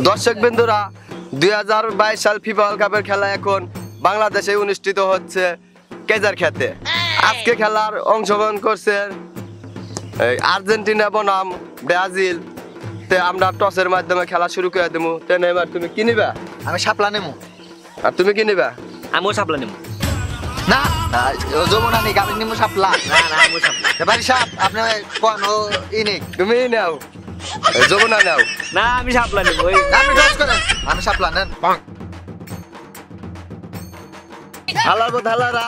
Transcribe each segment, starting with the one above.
দর্শক বিন্দুরা 2022 সাল FIFA world কাপের খেলা এখন বাংলাদেশে অনুষ্ঠিত হচ্ছে কেজার খেতে। আজকে খেলার অংশগ্রহণ করছে আর্জেন্টিনা বনাম ব্রাজিল। তে আমরা টসের মাধ্যমে খেলা শুরু করে দেবো। তে নেইমার তুমি কি নিবা? আমি শাপলা নেবো। আর তুমি কি নিবা? আমিও শাপলা নেবো। না যমুনা নেই, আমি নেবো শাপলা। না আমিও শাপলা। এবারে সাপ আপনি কোন ই নেই, তুমি নাও, যমুনা নাও। না আমি শাপলা নেবো। আপনি টস করেন, আমি শাপলা নেন। হালার হালারা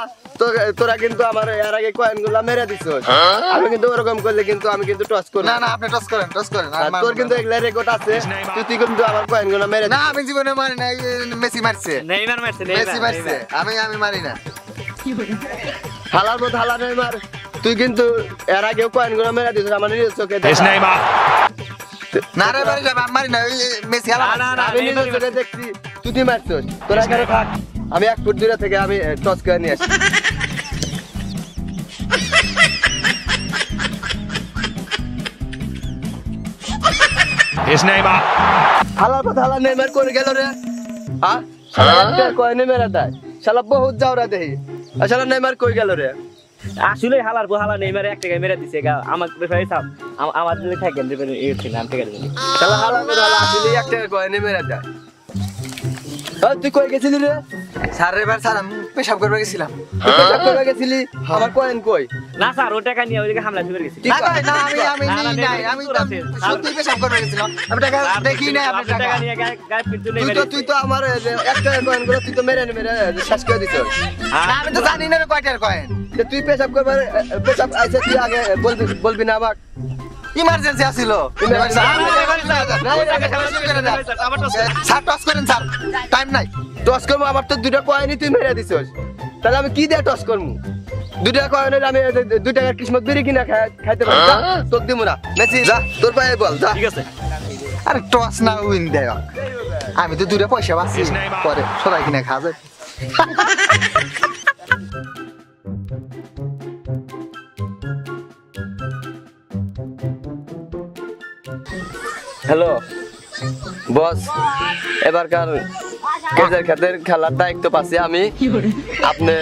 তোরা কিন্তু আমার এর আগে কয়েন গুলা মেরে দিছ। আমি কিন্তু ওরকম করলে কিন্তু আমি কিন্তু টস করি না। আপনি টস করেন, টস করেন। তোর কিন্তু এগুলা রেকর্ড আছে, তুই কিন্তু আমার কয়েন গুলা মেরে না, আমি জীবনে মারি না। মেসি মারছে, নেইমার মারছে, মেসি মারছে। আমি মারি না। হালার হালা নেইমার, তুই কিন্তু এর আগেও কয়েন গুলা মেরে দিছ আমার নিজের চোখে। না রে বাড়ি যাব, আমি মারি না। ওই মেসি হালা আমি নিজের চোখে দেখছি তুই মারছস। তোরা এখানে থাক, আমি 1 ফুট দূরে থেকে আমি টস করে নিয়ে আসি। হালা নেইমার করে গেল রে। হ্যাঁ শালা কয়েনে মেরে দেয়, শালা বহুত যাওরা দেহি। আর শালা নেইমার কই গেল রে? আসলে হালার হালা নেইমার এক টাকা মেরে দিছে। আমার প্রেফারে সাপ আমার দিলে থাকেন দেবেন এই নাম থেকে দেবেন। শালা হালা আসলে 1 টাকা কয়েনে মেরে দেয়। তুই কই গেছিলি রে? স্যার এবার স্যার আমি পেশাব করবে গেছিলাম। তুই পেশাব করবে গেছিলি, আমার কয়েন কই? না স্যার ও টাকা নিয়ে ওইদিকে হামলা শুরু গেছে। না আমি নাই, আমি সত্যি পেশাব করবে গেছিলাম। আমি টাকা দেখি না। আপনি টাকা নিয়ে গায়ে পিটু নেই। তুই তো আমার 1 টাকা কয়েন গুলো তুই তো মেরে শেষ করে দিছ। আমি তো জানি না কয়টার কয়েন। তুই পেশাব করবার পেশাব আইছে, তুই আগে বলবি না আমাকে? ইমার্জেন্সি আছিল। স্যার টস করেন স্যার, টাইম নাই। টস করবো, আমার তো 2টা কয়েনই তুই মেরে দিছস। তাহলে আমি কি দিয়ে টস করবো? 2টা কয়েনের আমি 2 টাকার কিসমত বিড়ি কিনা খাইতে পারি? তোর দিব না। মেসি যা, তোর পায়ে বল যা। ঠিক আছে। আরে টস না উইন দেয়, আমি তো 2টা পয়সা পাচ্ছি, পরে সবাই কিনে খাওয়া যায়। হ্যালো বস, এবারকার কেজার খেতের খেলার দায়িত্ব পাচ্ছি আমি। আপনি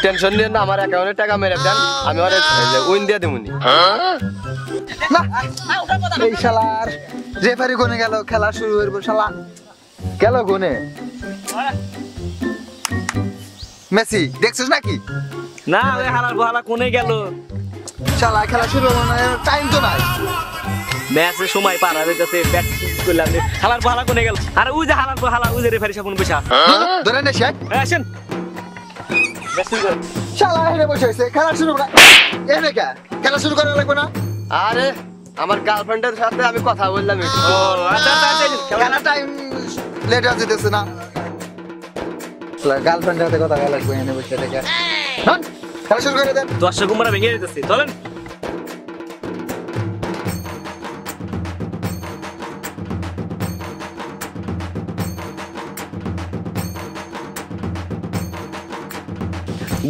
টেনশন নিয়ে না, আমার অ্যাকাউন্টে টাকা মেরে দেন, আমি ওরে উইন দিয়ে দেবনি। না এই শালার রেফারি কোনে গেল, খেলা শুরু হইব। শালা গেল কোনে? মেসি দেখছিস নাকি? না ওই হালার হালা কোনে গেল? শালা খেলা শুরু হলো না, টাইম তো নাই। ম্যাচের সময় পার হয়ে গেছে, প্র্যাকটিস করলাম। হালার হালা কোনে গেল? আরে ওই যে হালার হালা, ওই যে রেফারি সামনে বসে ধরে নে শেখ, আসেন। শালা হেরে বসে আছে, খেলা শুরু না। এনে কে খেলা শুরু করা লাগবে না? আরে আমার গার্লফ্রেন্ডের সাথে আমি কথা বললাম। ও আচ্ছা আচ্ছা, খেলা টাইম লেট হয়ে যেতেছে না। গার্লফ্রেন্ডের সাথে কথা বলা লাগবে, এনে বসে থেকে খেলা শুরু করে দেন। দর্শক কুমারা ভেঙে যেতেছে, চলেন।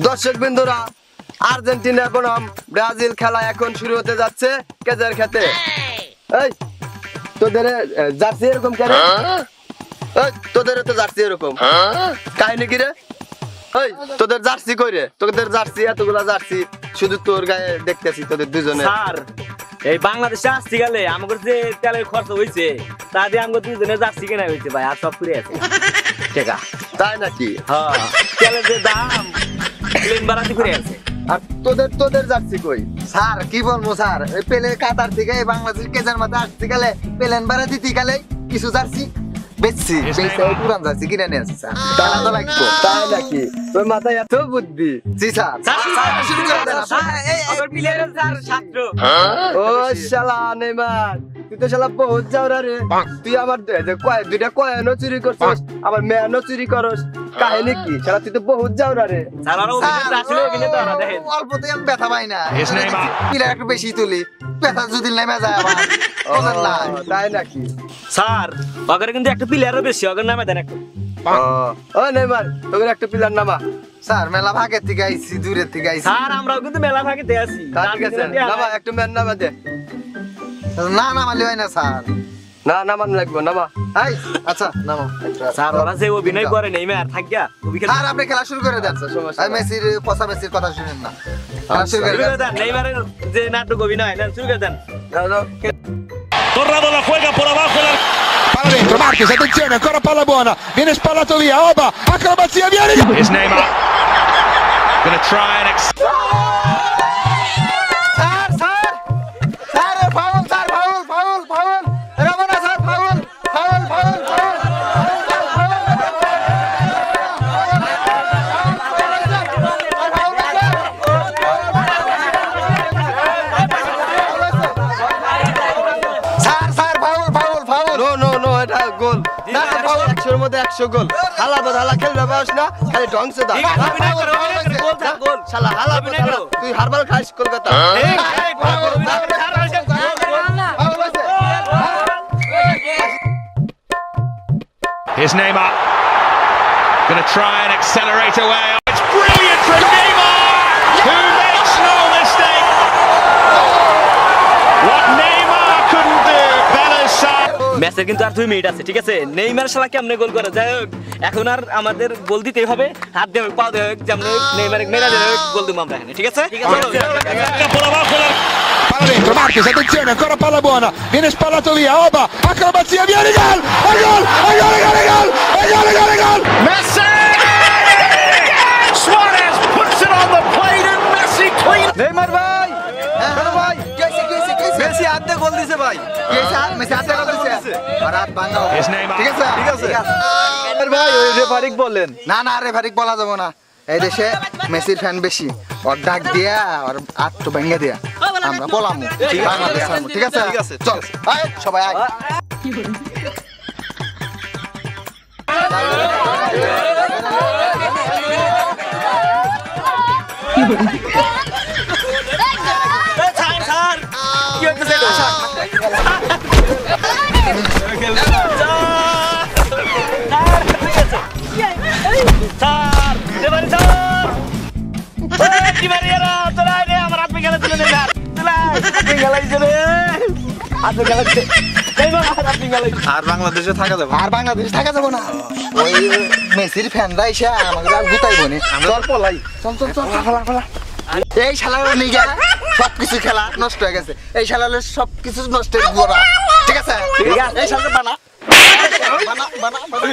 দর্শক বিন্দুরা, আর্জেন্টিনা বনাম ব্রাজিল খেলা এখন শুরু হতে যাচ্ছে কেজার খেতে। এই তোদের জার্সি এরকম কেন? তোদের তো জার্সি এরকম, কাহিনী কি রে? এই তোদের জার্সি কই রে? তোদের জার্সি এতগুলা জার্সি শুধু তোর গায়ে দেখতেছি, তোদের দুজনে। স্যার এই বাংলাদেশে আসতে গেলে আমাদের যে তেলের খরচ হয়েছে তা দিয়ে আমাদের দুজনে জার্সি কেনা হয়েছে ভাই, আর সব ফুরে আছে টাকা। তাই নাকি? হ্যাঁ, তেলের যে দাম প্লেন বাড়াতে ঘুরে আছে। আর তোদের জার্সি কই? স্যার কি বলবো স্যার, পেলে কাতার থেকে বাংলাদেশ কেজার মাথা আসতে গেলে প্লেন ভাড়া দিতে গেলে কিছু জার্সি বেচছি, পুরান জার্সি কিনে নিয়ে আসছি স্যার। টাকা তো লাগবে। তাই নাকি? তোর মাথায় এত বুদ্ধি? জি স্যার। শুরু করে দেন। আমার প্লেয়ারের স্যার ছাত্র। ও শালা নেইমার, তুই তো শালা বহুত যাওরা রে। তুই আমার 2টা কয়েনও চুরি করছিস, আবার মেয়ানও চুরি করস। কাহিনী কি শালা? তুই তো বহুত যাওরা রে। স্যার আর অভিনেতা আসলে অভিনেতা না, দেখেন অল্পতে আমি ব্যথা পাই না, প্লেয়ার একটু বেশি তুলি, ব্যথা যদি নেমে যায় আবার বুঝেন না। তাই নাকি? স্যার ওদের কিন্তু একটা প্লেয়ারও বেশি, ওদের নামে দেন একটু। ও নেইমার, তোর একটা প্লেয়ার নামা। স্যার মেলা ভাগের থেকে আইছি, দূরের থেকে আইছি। স্যার আমরাও কিন্তু মেলা ভাগেতে আছি। ঠিক আছে, নামা, একটা ম্যান নামা দে। না নামালি হয় না স্যার। না নামান লাগবো নামা। এই আচ্ছা নামো স্যার ওরা যে অভিনয় করে নেইমার থাকিয়া আর আপনি খেলা শুরু করে দেন। আচ্ছা, সমস্যা এই নাই। মেসির পচা মেসির কথা শুনেন না, খেলা শুরু করে শুরু করে দেন। দেন নেইমারের যে নাটক অভিনয় না শুরু করে দেন। যাও, যাও। Torrado la juega por abajo. Palla dentro, Marquez, attenzione, ancora palla buona, viene spallato via, Oba, acrobazia, viene! Here's Neymar. Gonna try and sir sir sir foul, sir foul foul foul রমনা sir foul foul foul foul sir sir foul foul foul no no no এটা goal. না, foul. 100 মধ্যে 100 গোল। হালা বদলা খেলবে pass না, খালি ঢংস দা। ঠিক আছে, অভিনয় করো, অভিনয় করো, গোল থাক, গোল। শালা হালা অভিনয় বদলা করো। তুই হারবার খাইস কলকাতা। এই, এই, গোল, গোল, গোল, স্যার, স্যার, গোল, গোল। ফাউল হয়েছে। here's Neymar. Gonna try and accelerate away. It's brilliant from Neymar, who makes no mistake. What Neymar couldn't do, Bella's side. ম্যাচের কিন্তু আর 2 মিনিট আছে, ঠিক আছে? নেইমার শালা কেমনে গোল করে? যাই হোক, এখন আর আমাদের গোল দিতেই হবে, হাত দিয়ে হোক, পা দিয়ে হোক, যেমন নেইমারে মেরা দিয়ে হোক, গোল দিব আমরা এখানে, ঠিক আছে? Por abajo la Palla dentro, Marquez, attenzione, ancora palla buona, viene spallato via, Oba, acrobazia, viene, gol! E gol! E gol! E gol! E gol! E gol! E gol! E gol! Messi! Suarez puts it on the plate and Messi clean. Neymar ভাই, বড় ভাই, কেসে কেসে কেসে Messi হাতে গোল দিছে ভাই। Messi হাতে গোল দিছে আর হাত ভাঙা Here's Neymar. ঠিক আছে ঠিক আছে। নেইমার ভাই ওই রেফারিক বলেন। না না রেফারিক বলা যাবে না, এই দেশে মেসির ফ্যান বেশি, ওর ডাক দিয়া আর আটটু ভেঙে দিয়া আমরা বলামু বাংলাদেশ আনবো, ঠিক আছে ঠিক আছে, ঠিক চল আছে। আয় সবাই আয় স্যার, স্যার, কি হইতেছে এটা? Sir, sir, referee sir! ওই ডিমারিয়ারা, তোরা আয় রে, আমার হাত ভেঙে গেছে রে, স্যার। তোরা আয়, হাত ভেঙে গেছে রে। হাত ভেঙে গেছে। নেইমার, হাত ভেঙে গেছে। আর বাংলাদেশে থাকা যাবে। আর বাংলাদেশ থাকা যাবো না, ওই মেসির ফ্যানরা এসে আমাকে আর গুতাইবো না, চল পলাই। চল চল চল ফলা ফলা এই শালার নিগা সবকিছু খেলা নষ্ট হয়ে গেছে, এই শালার সবকিছু নষ্ট হয়ে গোড়া, ঠিক আছে ঠিক আছে। এই শালার বানা বানা বানা বানা